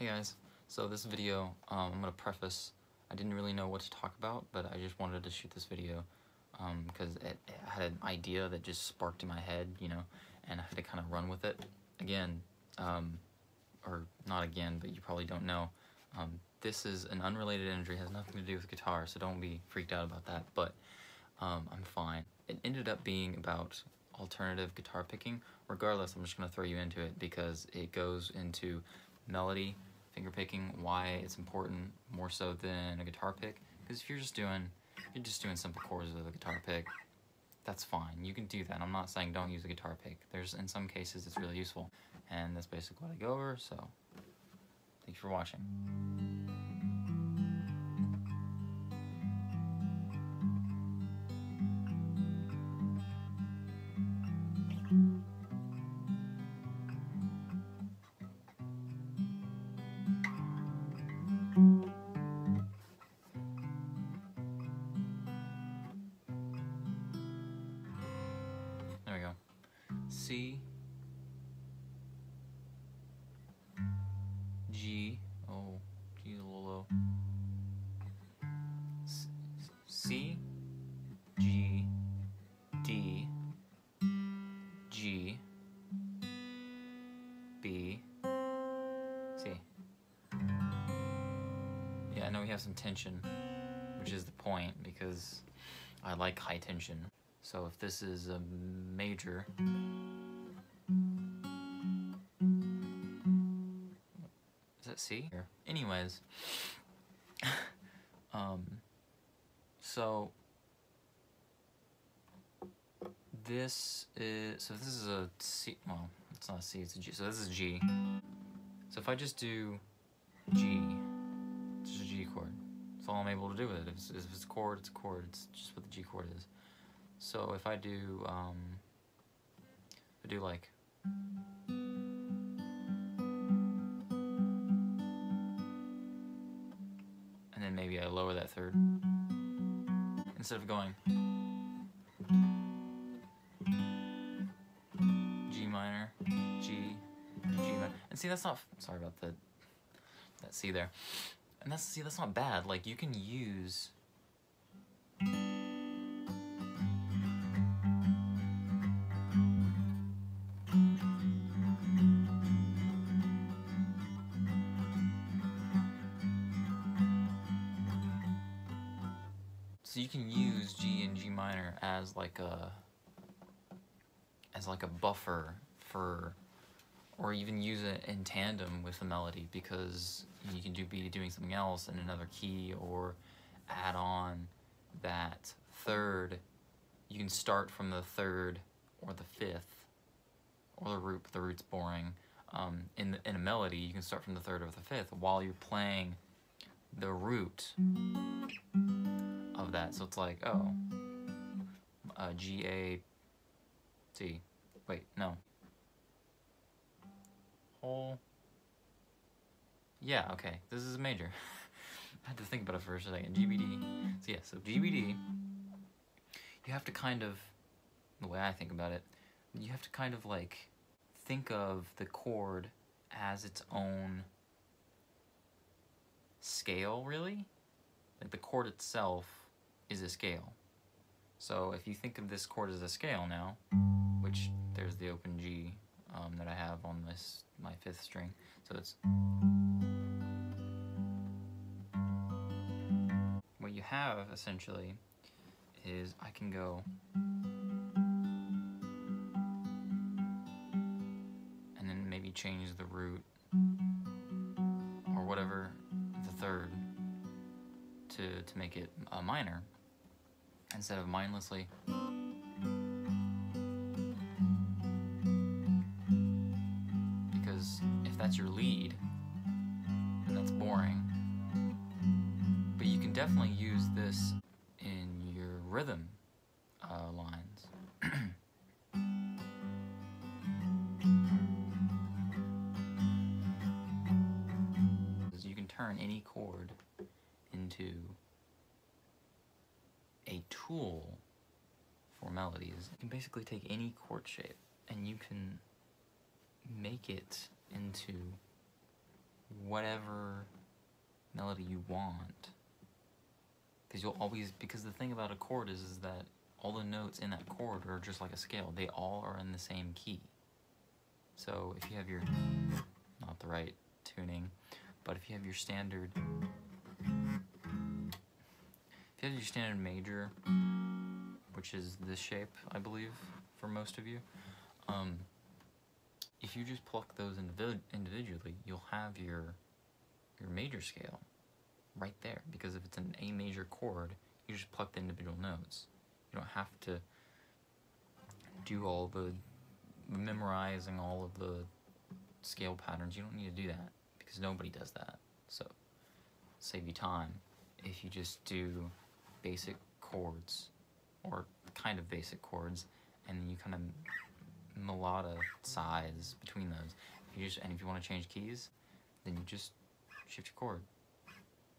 Hey guys, so this video, I'm going to preface, I didn't really know what to talk about, but I just wanted to shoot this video because it had an idea that just sparked in my head, and I had to kind of run with it. Again, or not again, but you probably don't know, this is an unrelated injury, has nothing to do with guitar, so don't be freaked out about that, but I'm fine. It ended up being about alternative guitar picking. Regardless, I'm just going to throw you into it because it goes into melody, finger picking, why it's important more so than a guitar pick. Because if you're just doing simple chords with a guitar pick, that's fine. You can do that. I'm not saying don't use a guitar pick. In some cases it's really useful, and that's basically what I go over. So thanks for watching. There we go. C, G, oh, G's a little low. C, G, D, G, B, C. Yeah, I know we have some tension, which is the point because I like high tension. So if this is a major, is that C? Anyways, so this is a C, well, it's not a C, it's a G, so this is G. So if I just do G, it's just a G chord. That's all I'm able to do with it. If it's a chord, it's a chord, it's just what the G chord is. So if I do, like, and then maybe I lower that third, instead of going G minor, G minor, and see that's not, sorry about that C there, and that's not bad. Like you can use G and G minor as like a buffer for, or even use it in tandem with the melody, because you can be doing something else in another key, or add on that third. You can start from the third or the fifth or the root, but the root's boring. In a melody, you can start from the third or the fifth while you're playing the root of that. So it's like, oh, G, A, C. Wait, no. Whole. Yeah, okay. This is a major. I had to think about it for a second. G, B, D. So yeah, so G, B, D. You have to kind of, the way I think about it, you have to kind of like think of the chord as its own scale, really. Like the chord itself is a scale. So if you think of this chord as a scale now, which there's the open G that I have on my fifth string, so it's, what you have essentially is I can go and then maybe change the root or whatever, the third, to make it a minor instead of mindlessly. Because if that's your lead, then that's boring. But you can definitely use this in your rhythm lines. You can turn any chord into a tool for melodies. You can basically take any chord shape and you can make it into whatever melody you want. Because you'll always, because the thing about a chord is that all the notes in that chord are just like a scale. They all are in the same key. So if you have your, not the right tuning, but if you have your standard, major, which is this shape, I believe, for most of you, if you just pluck those individually, you'll have your major scale right there. Because if it's an A major chord, you just pluck the individual notes. You don't have to do all the memorizing all of the scale patterns. You don't need to do that because nobody does that. So save you time if you just do basic chords, or kind of basic chords, and then you kind of melodicize between those. And if you want to change keys, then you just shift your chord.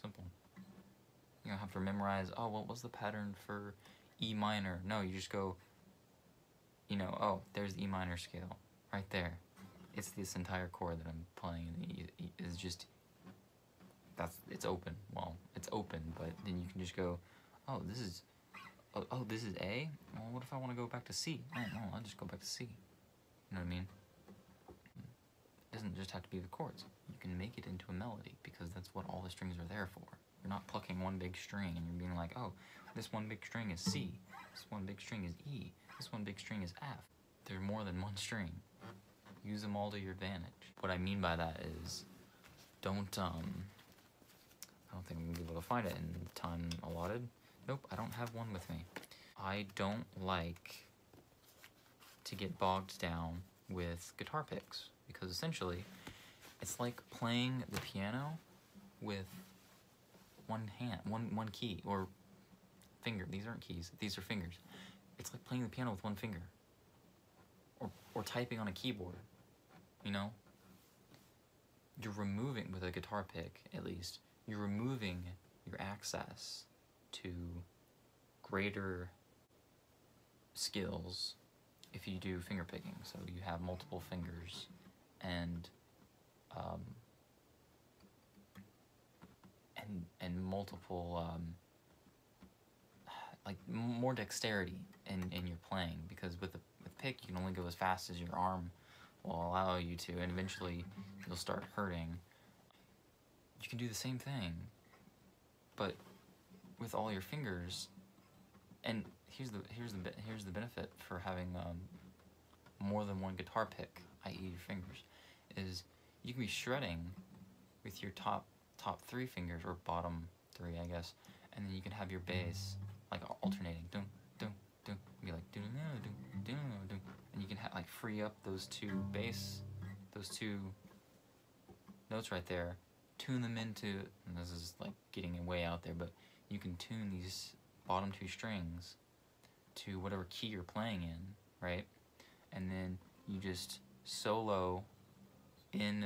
Simple. You don't have to memorize, oh, what was the pattern for E minor? No, you just go, you know, oh, there's the E minor scale right there. It's this entire chord that I'm playing, and it's just, it's open. Well, it's open, but then you can just go, oh, this is A? Well, what if I want to go back to C? Oh, no, I'll just go back to C. You know what I mean? It doesn't just have to be the chords. You can make it into a melody, because that's what all the strings are there for. You're not plucking one big string and you're being like, oh, this one big string is C, this one big string is E, this one big string is F. There's more than one string. Use them all to your advantage. What I mean by that is, I don't think I'm gonna be able to find it in the time allotted. Nope, I don't have one with me. I don't like to get bogged down with guitar picks, because essentially it's like playing the piano with one hand, one key, or finger. These aren't keys, these are fingers. It's like playing the piano with one finger, or typing on a keyboard, you know? You're removing, with a guitar pick at least, you're removing your access to greater skills if you do finger picking. So you have multiple fingers and multiple like more dexterity in your playing, because with pick you can only go as fast as your arm will allow you to, and eventually you'll start hurting. You can do the same thing, but with all your fingers. And here's the benefit for having more than one guitar pick, i.e. your fingers, is you can be shredding with your top three fingers, or bottom three, I guess, and then you can have your bass like alternating, dum dum dum, be like dum dum dum dum, and you can like free up those two notes right there, tune them into, and this is like getting way out there, but you can tune these bottom two strings to whatever key you're playing in, right? And then you just solo in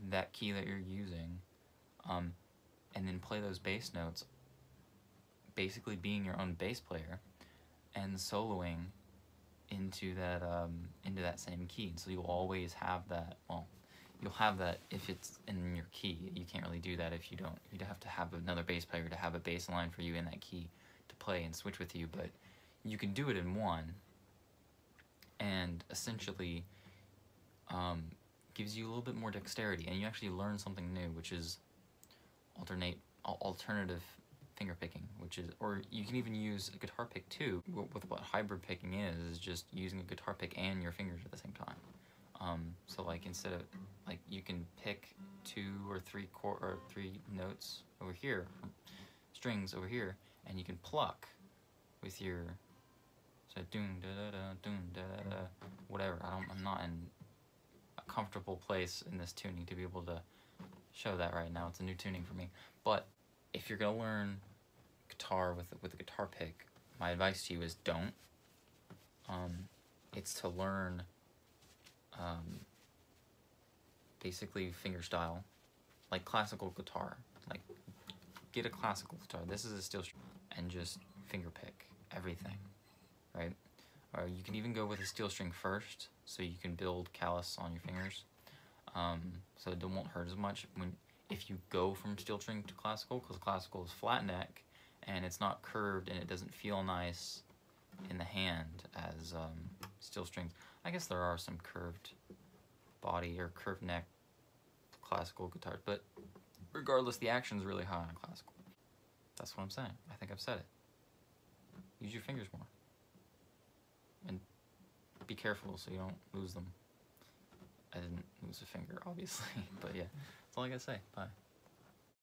that key that you're using, and then play those bass notes, basically being your own bass player and soloing into that same key. So you'll always have that. Well, you'll have that if it's in your key. You can't really do that if you don't. You'd have to have another bass player to have a bass line for you in that key to play and switch with you, but you can do it in one, and essentially gives you a little bit more dexterity, and you actually learn something new, which is alternative finger picking, which is, or you can even use a guitar pick too. With what hybrid picking is just using a guitar pick and your fingers at the same time. So like instead of, like, you can pick 2 or 3 notes over here, strings over here, and you can pluck with your, so doom da da da doom da da da, whatever. I'm not in a comfortable place in this tuning to be able to show that right now. It's a new tuning for me. But if you're gonna learn guitar with a guitar pick, my advice to you is don't. It's to learn basically finger style, like classical guitar. Like, get a classical guitar. This is a steel string, and just finger pick everything, right? Or you can even go with a steel string first, so you can build callus on your fingers, so it won't hurt as much. if you go from steel string to classical, because classical is flat neck and it's not curved and it doesn't feel nice in the hand as steel strings. I guess there are some curved body or curved neck classical guitars, but regardless, the action's really high on classical. That's what I'm saying. I think I've said it. Use your fingers more. And be careful so you don't lose them. I didn't lose a finger, obviously, but yeah, that's all I gotta say. Bye.